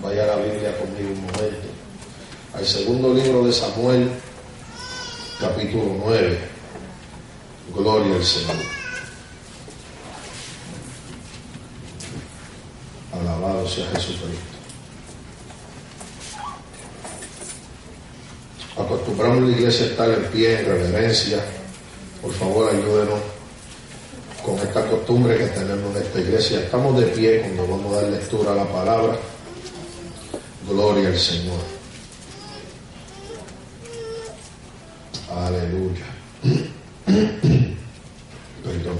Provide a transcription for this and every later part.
Vaya a la Biblia conmigo un momento. Al segundo libro de Samuel, capítulo 9. Gloria al Señor. Alabado sea Jesucristo. Acostumbramos la iglesia a estar en pie en reverencia. Por favor, ayúdenos con esta costumbre que tenemos en esta iglesia. Estamos de pie cuando vamos a dar lectura a la palabra. Gloria al Señor. Aleluya. Perdón.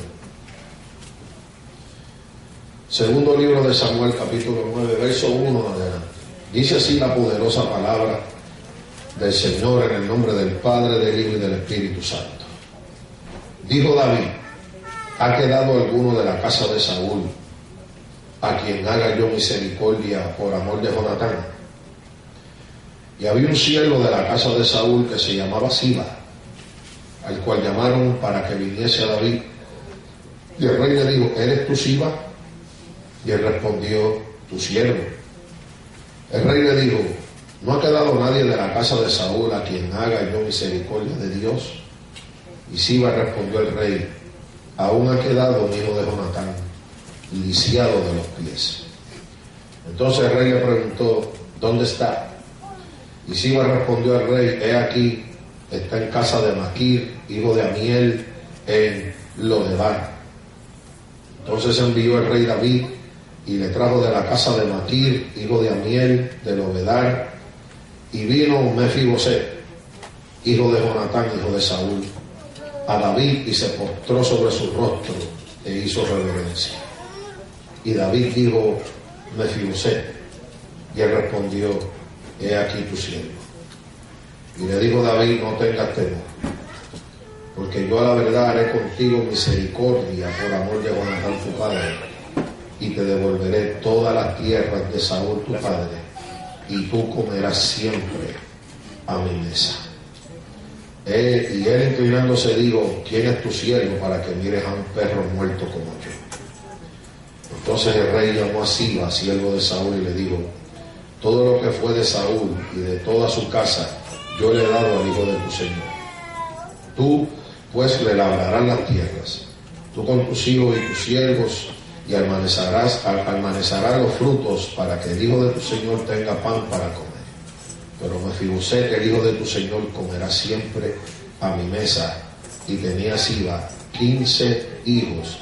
Segundo libro de Samuel, capítulo 9, verso 1 en adelante. Dice así la poderosa palabra del Señor en el nombre del Padre, del Hijo y del Espíritu Santo. Dijo David: ¿ha quedado alguno de la casa de Saúl a quien haga yo misericordia por amor de Jonatán? Y había un siervo de la casa de Saúl que se llamaba Siba, al cual llamaron para que viniese a David. Y el rey le dijo: ¿eres tú Siba? Y él respondió: tu siervo. El rey le dijo: ¿no ha quedado nadie de la casa de Saúl a quien haga yo misericordia de Dios? Y Siba respondió al rey: aún ha quedado un hijo de Jonatán, lisiado de los pies. Entonces el rey le preguntó: ¿dónde está? Y Siba respondió al rey: he aquí, está en casa de Maquir, hijo de Amiel, en Lodebar. Entonces envió el rey David y le trajo de la casa de Maquir, hijo de Amiel, de Lodebar. Y vino Mefiboset, hijo de Jonatán, hijo de Saúl, a David, y se postró sobre su rostro e hizo reverencia. Y David dijo: Mefiboset. Y él respondió: he aquí tu siervo. Y le dijo David: no tengas temor, porque yo a la verdad haré contigo misericordia por amor de Jonatán tu padre, y te devolveré todas las tierras de Saúl tu padre, y tú comerás siempre a mi mesa. Y él inclinándose dijo: ¿quién es tu siervo para que mires a un perro muerto como yo? Entonces el rey llamó a Siba, siervo de Saúl, y le dijo: todo lo que fue de Saúl y de toda su casa yo le he dado al hijo de tu señor. Tú pues le labrarás las tierras, tú con tus hijos y tus siervos, y almacenarás los frutos para que el hijo de tu señor tenga pan para comer. Pero Mefiboset, el hijo de tu señor, comerá siempre a mi mesa. Y tenía Siba 15 hijos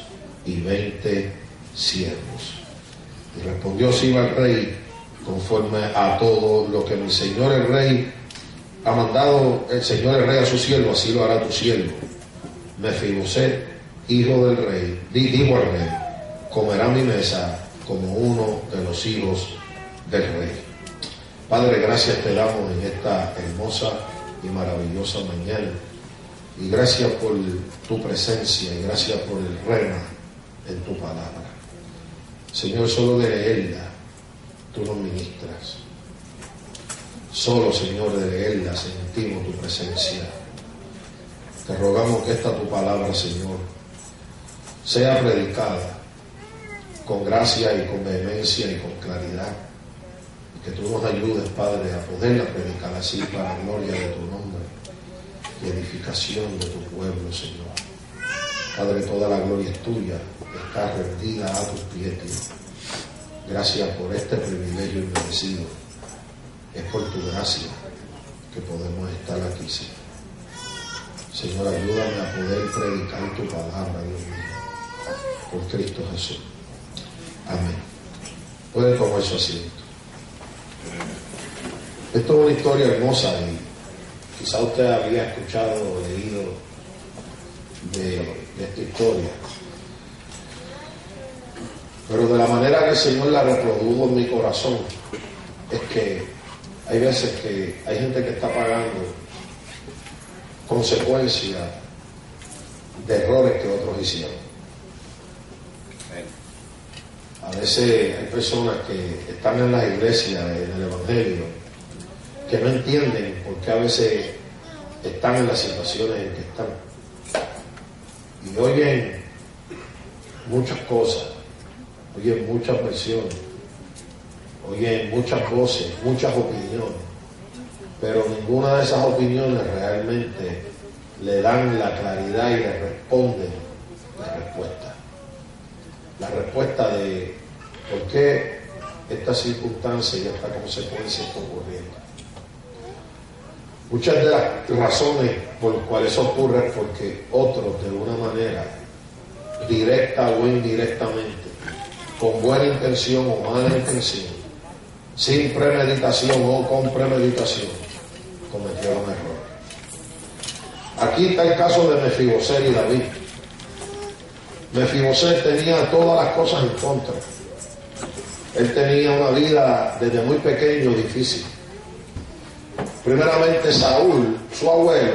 y 20 siervos. Y respondió Siba al rey: conforme a todo lo que mi señor el rey ha mandado el señor el rey a su siervo, así lo hará tu siervo. Mefiboset, hijo del rey, dijo al rey: comerá mi mesa como uno de los hijos del rey. Padre, gracias te damos en esta hermosa y maravillosa mañana, y gracias por tu presencia, y gracias por el rema en tu palabra. Señor, solo de leerla tú nos ministras. Solo, Señor, de leerla sentimos tu presencia. Te rogamos que esta tu palabra, Señor, sea predicada con gracia y con vehemencia y con claridad. Que tú nos ayudes, Padre, a poderla predicar así para gloria de tu nombre y edificación de tu pueblo, Señor. Padre, toda la gloria es tuya, está rendida a tus pies, Dios. Gracias por este privilegio inmerecido. Es por tu gracia que podemos estar aquí, Señor. Señor, ayúdame a poder predicar tu palabra, Dios mío, por Cristo Jesús. Amén. Pueden tomar su asiento. Esto es una historia hermosa y quizá usted había escuchado o leído de esta historia, pero de la manera que el Señor la reprodujo en mi corazón es que hay veces que hay gente que está pagando consecuencias de errores que otros hicieron. A veces hay personas que están en las iglesias, en el Evangelio, que no entienden por qué a veces están en las situaciones en que están. Y oyen muchas cosas, oyen muchas versiones, oyen muchas voces, muchas opiniones, pero ninguna de esas opiniones realmente le dan la claridad y le responden la respuesta de por qué esta circunstancia y esta consecuencia está ocurriendo. Muchas de las razones por las cuales eso ocurre es porque otros, de una manera directa o indirectamente, con buena intención o mala intención, sin premeditación o con premeditación, cometieron errores. Aquí está el caso de Mefiboset y David. Mefiboset tenía todas las cosas en contra. Él tenía una vida desde muy pequeño difícil. Primeramente, Saúl, su abuelo,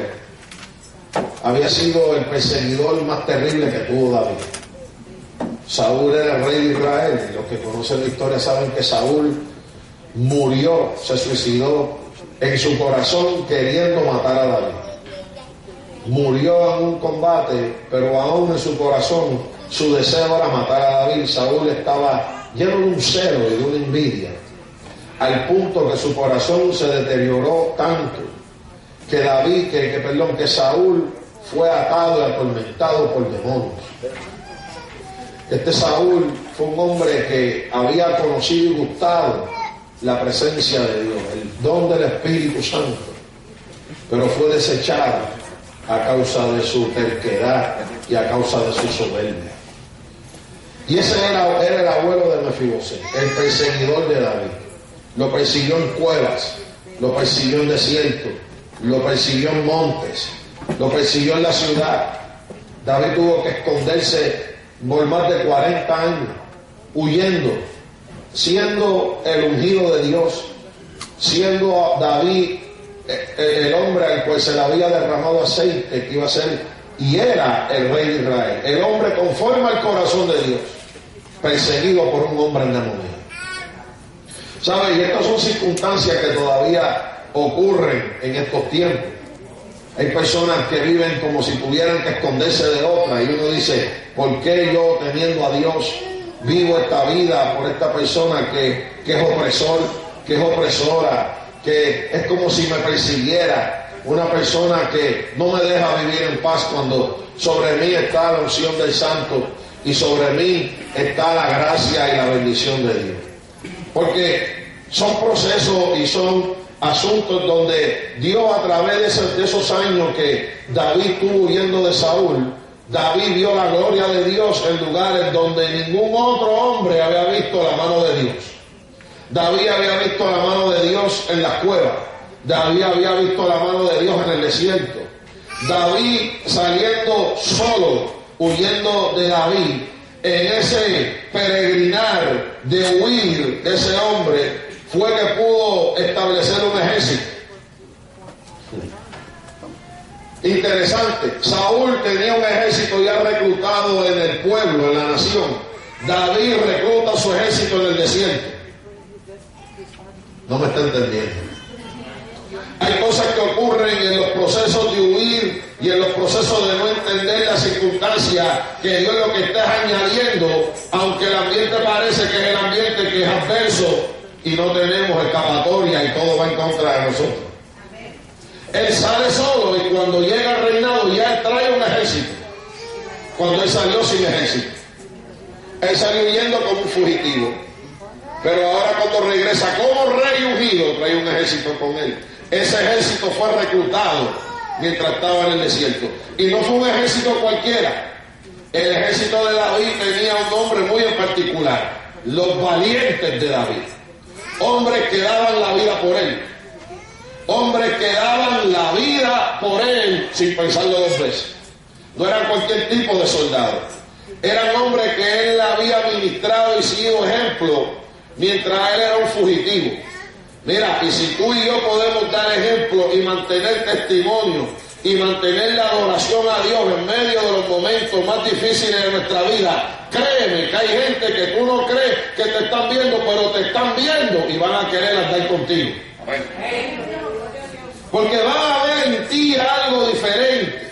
había sido el perseguidor más terrible que tuvo David. Saúl era el rey de Israel, y los que conocen la historia saben que Saúl murió, se suicidó en su corazón queriendo matar a David. Murió en un combate, pero aún en su corazón su deseo era matar a David. Saúl estaba lleno de un celo y de una envidia, al punto que su corazón se deterioró tanto que Saúl fue atado y atormentado por demonios. Este Saúl fue un hombre que había conocido y gustado la presencia de Dios, el don del Espíritu Santo, pero fue desechado a causa de su terquedad y a causa de su soberbia. Y ese era el abuelo de Mefiboset, el perseguidor de David. Lo persiguió en cuevas, lo persiguió en desiertos, lo persiguió en montes, lo persiguió en la ciudad. David tuvo que esconderse por más de 40 años, huyendo, siendo el ungido de Dios, siendo David el hombre al cual se le había derramado aceite, que iba a ser y era el rey de Israel, el hombre conforme al corazón de Dios, perseguido por un hombre endemoniado. ¿Sabes? Y estas son circunstancias que todavía ocurren en estos tiempos. Hay personas que viven como si tuvieran que esconderse de otras, y uno dice, ¿por qué yo, teniendo a Dios, vivo esta vida por esta persona que es opresor, que es opresora, que es como si me persiguiera? Una persona que no me deja vivir en paz cuando sobre mí está la unción del Santo y sobre mí está la gracia y la bendición de Dios. Porque son procesos y son asuntos donde Dios, a través de esos años que David estuvo huyendo de Saúl, David vio la gloria de Dios en lugares donde ningún otro hombre había visto la mano de Dios. David había visto la mano de Dios en las cuevas. David había visto la mano de Dios en el desierto. David saliendo solo, huyendo de David, en ese peregrinar de huir de ese hombre, fue que pudo establecer un ejército. Interesante, Saúl tenía un ejército ya reclutado en el pueblo, en la nación. David recluta su ejército en el desierto. No me está entendiendo. Hay cosas que ocurren en los procesos de huir y en los procesos de no entender la circunstancia que Dios lo que está añadiendo, aunque el ambiente parece que es el ambiente que es adverso y no tenemos escapatoria y todo va en contra de nosotros. Él sale solo y cuando llega al reinado ya él trae un ejército. Cuando él salió sin ejército, él salió huyendo como un fugitivo, pero ahora cuando regresa como rey ungido trae un ejército con él. Ese ejército fue reclutado mientras estaba en el desierto. Y no fue un ejército cualquiera. El ejército de David tenía un nombre muy en particular: los valientes de David. Hombres que daban la vida por él. Hombres que daban la vida por él sin pensarlo dos veces. No eran cualquier tipo de soldado. Eran hombres que él había ministrado y sido ejemplo mientras él era un fugitivo. Mira, y si tú y yo podemos dar ejemplo y mantener testimonio y mantener la adoración a Dios en medio de los momentos más difíciles de nuestra vida, créeme que hay gente que tú no crees que te están viendo, pero te están viendo y van a querer andar contigo. Porque van a ver en ti algo diferente.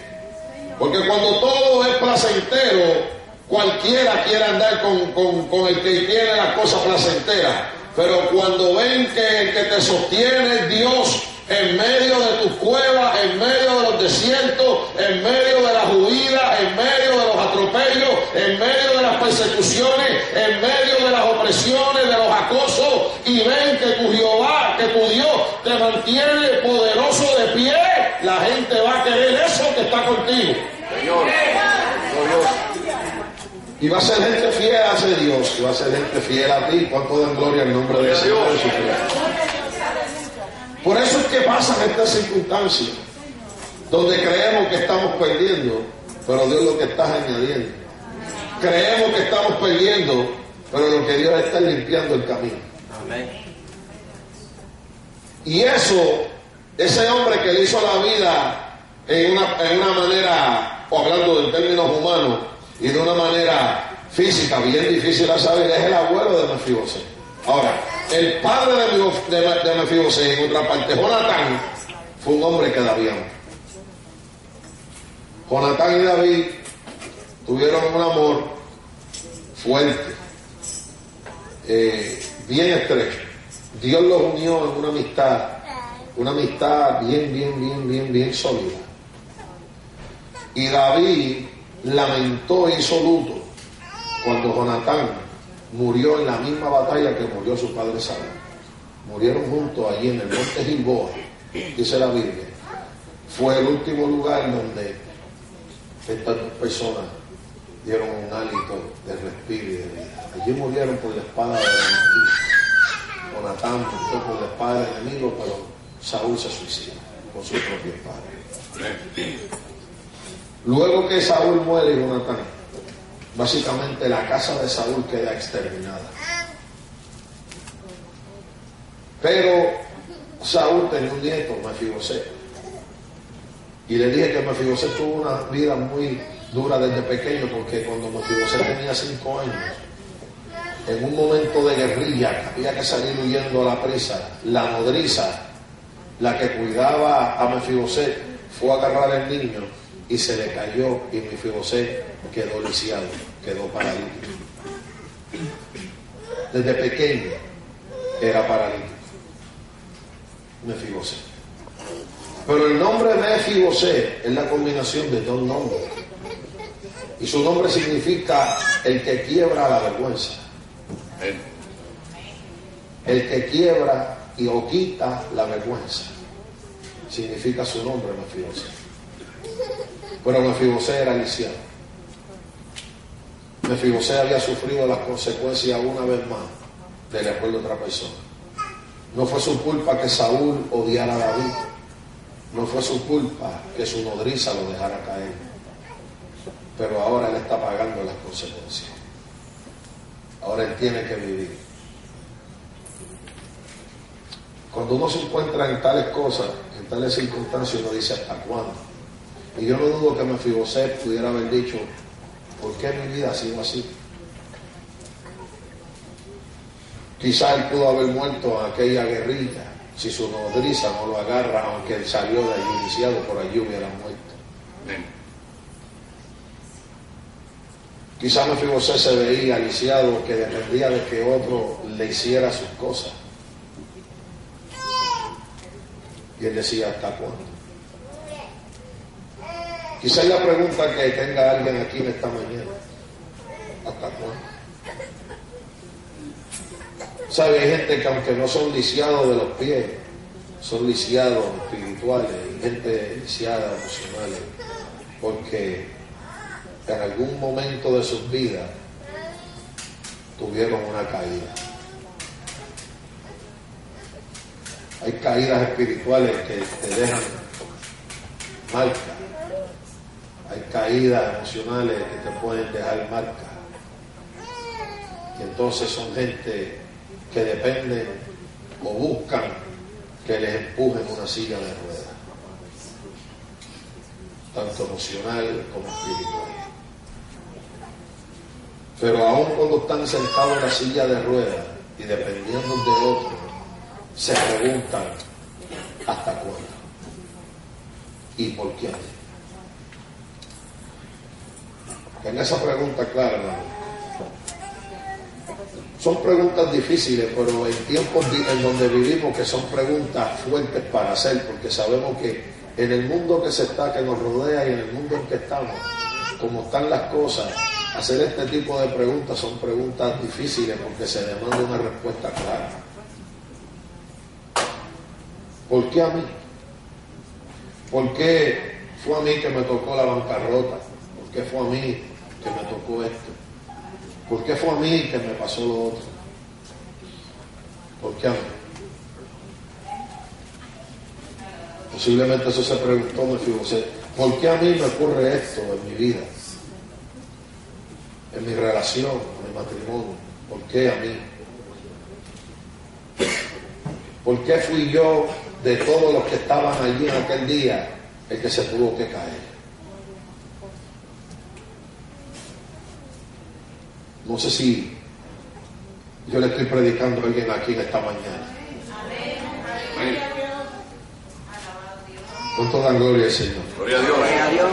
Porque cuando todo es placentero, cualquiera quiere andar con el que tiene las cosas placenteras. Pero cuando ven que el que te sostiene es Dios, en medio de tus cuevas, en medio de los desiertos, en medio de las huidas, en medio de los atropellos, en medio de las persecuciones, en medio de las opresiones, de los acosos, y ven que tu Jehová, que tu Dios te mantiene poderoso de pie, la gente va a querer eso que está contigo. Señor, y va a ser gente fiel a ese Dios, y va a ser gente fiel a ti. ¿Cuánto dan gloria al nombre de Dios? Por eso es que pasan estas circunstancias, donde creemos que estamos perdiendo, pero Dios lo que está añadiendo. Creemos que estamos perdiendo, pero lo que Dios está limpiando el camino. Amén. Y eso, ese hombre que le hizo la vida en una manera, o hablando en términos humanos, y de una manera física bien difícil a saber, es el abuelo de Mefibosé. Ahora, el padre de Mefibosé, en otra parte, Jonatán, fue un hombre que David amó. Jonatán y David tuvieron un amor fuerte, bien estrecho. Dios los unió en una amistad bien sólida. Y David lamentó y hizo luto cuando Jonatán murió en la misma batalla que murió su padre Saúl. Murieron juntos allí en el monte Gilboa, dice la Biblia. Fue el último lugar donde estas dos personas dieron un hálito de respiro y de vida. Allí murieron por la espada del enemigo. Jonatán murió por la espada del enemigo, pero Saúl se suicida con su propio padre. Luego que Saúl muere, Jonatán, básicamente la casa de Saúl queda exterminada. Pero Saúl tenía un nieto, Mefibosé. Y le dije que Mefibosé tuvo una vida muy dura desde pequeño, porque cuando Mefibosé tenía 5 años, en un momento de guerrilla, que había que salir huyendo a la presa, la nodriza, la que cuidaba a Mefibosé, fue a agarrar al niño y se le cayó, y Mefibosé quedó lisiado, quedó paralítico. Desde pequeño era paralítico Mefibosé. Pero el nombre Mefibosé es la combinación de dos nombres, y su nombre significa el que quiebra la vergüenza, el que quiebra o quita la vergüenza, significa su nombre, Mefibosé. Pero Mefibosé era lisiado. Mefibosé había sufrido las consecuencias una vez más del error de otra persona. No fue su culpa que Saúl odiara a David. No fue su culpa que su nodriza lo dejara caer. Pero ahora él está pagando las consecuencias. Ahora él tiene que vivir. Cuando uno se encuentra en tales cosas, en tales circunstancias, uno dice ¿hasta cuándo? Y yo no dudo que Mefibosé pudiera haber dicho, ¿por qué mi vida ha sido así? Quizá él pudo haber muerto en aquella guerrilla, si su nodriza no lo agarra, aunque él salió de allí iniciado, por allí hubiera muerto. Quizá Mefibosé se veía lisiado, que dependía de que otro le hiciera sus cosas. Y él decía, ¿hasta cuándo? Quizás la pregunta que tenga alguien aquí en esta mañana, ¿hasta cuándo? ¿Sabe? Hay gente que aunque no son lisiados de los pies, son lisiados espirituales, y gente lisiada emocionales, porque en algún momento de sus vidas tuvieron una caída. Hay caídas espirituales que te dejan marcas. Hay caídas emocionales que te pueden dejar marcas. Y entonces son gente que dependen o buscan que les empujen una silla de ruedas, tanto emocional como espiritual. Pero aun cuando están sentados en la silla de ruedas y dependiendo de otros, se preguntan ¿hasta cuándo? ¿Y por qué? Tenga esa pregunta clara, hermano. Son preguntas difíciles, pero en tiempos en donde vivimos que son preguntas fuertes para hacer, porque sabemos que en el mundo que nos rodea y en el mundo en que estamos, como están las cosas, hacer este tipo de preguntas son preguntas difíciles porque se demanda una respuesta clara. ¿Por qué a mí? ¿Por qué fue a mí que me tocó la bancarrota? ¿Por qué fue a mí que me tocó esto? ¿Por qué fue a mí que me pasó lo otro? ¿Por qué a mí? Posiblemente eso se preguntó, me fijé. ¿Por qué a mí me ocurre esto en mi vida? En mi relación, en mi matrimonio. ¿Por qué a mí? ¿Por qué fui yo, de todos los que estaban allí en aquel día, el que se tuvo que caer? No sé si yo le estoy predicando a alguien aquí en esta mañana. Amén. Con toda gloria al Señor. Gloria a Dios. Gloria a Dios.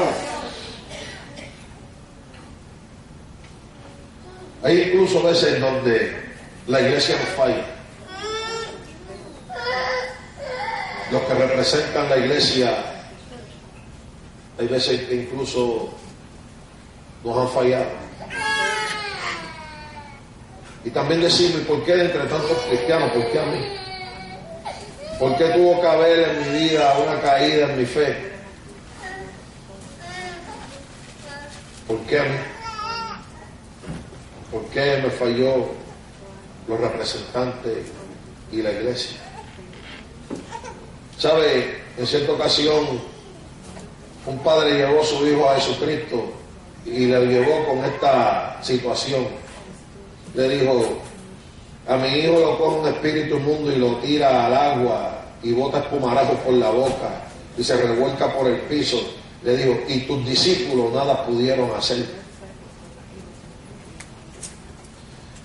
Hay incluso veces donde la iglesia nos falla. Los que representan la iglesia, hay veces que incluso nos han fallado. Y también decirme, ¿por qué entre tantos cristianos? ¿Por qué a mí? ¿Por qué tuvo que haber en mi vida una caída en mi fe? ¿Por qué a mí? ¿Por qué me falló los representantes y la iglesia? ¿Sabe? En cierta ocasión, un padre llevó a su hijo a Jesucristo y le llevó con esta situación. Le dijo, a mi hijo lo coge un espíritu inmundo y lo tira al agua y bota espumarajos por la boca y se revuelca por el piso. Le dijo, y tus discípulos nada pudieron hacer.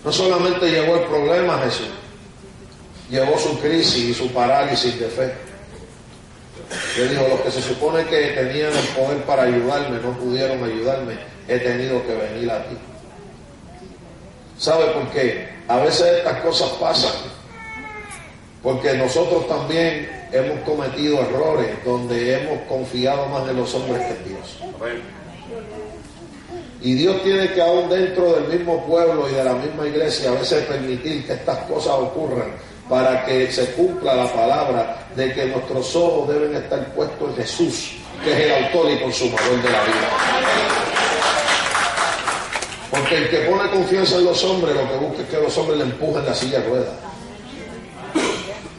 No solamente llevó el problema a Jesús, llevó su crisis y su parálisis de fe. Le dijo, los que se supone que tenían el poder para ayudarme no pudieron ayudarme, he tenido que venir a ti. ¿Sabe por qué? A veces estas cosas pasan porque nosotros también hemos cometido errores donde hemos confiado más en los hombres que en Dios. Y Dios tiene que, aún dentro del mismo pueblo y de la misma iglesia, a veces permitir que estas cosas ocurran para que se cumpla la palabra de que nuestros ojos deben estar puestos en Jesús, que es el autor y consumador de la vida. Porque el que pone confianza en los hombres, lo que busca es que los hombres le empujen la silla de ruedas.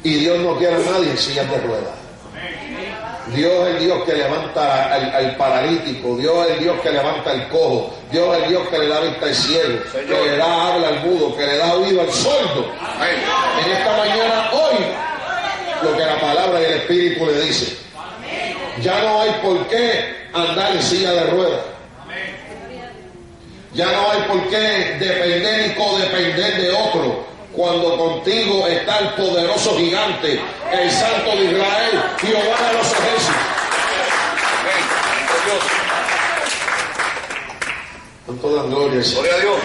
Y Dios no quiere a nadie en sillas de ruedas. Dios es el Dios que levanta al paralítico, Dios es el Dios que levanta al cojo, Dios es el Dios que le da vista al ciego, que le da habla al mudo, que le da oído al sordo. En esta mañana, hoy, lo que la palabra y el Espíritu le dice. Ya no hay por qué andar en silla de ruedas. Ya no hay por qué depender y codepender de otro, cuando contigo está el poderoso gigante, el Santo de Israel, Jehová de los ejércitos. Con toda gloria, gloria a Dios.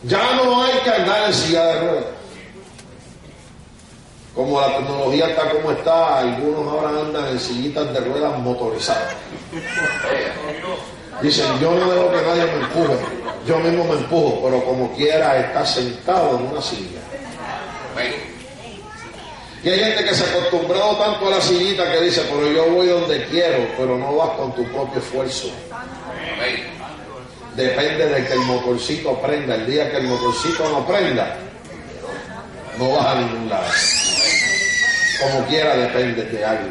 Ya no hay que andar en silla de ruedas. Como la tecnología está como está, algunos ahora andan en sillitas de ruedas motorizadas. Dicen, yo no dejo que nadie me empuje, yo mismo me empujo, pero como quiera está sentado en una silla. Y hay gente que se ha acostumbrado tanto a la sillita que dice, pero yo voy donde quiero, pero no vas con tu propio esfuerzo. Depende de que el motorcito prenda. El día que el motorcito no prenda, no vas a ningún lado. Como quiera depende de algo.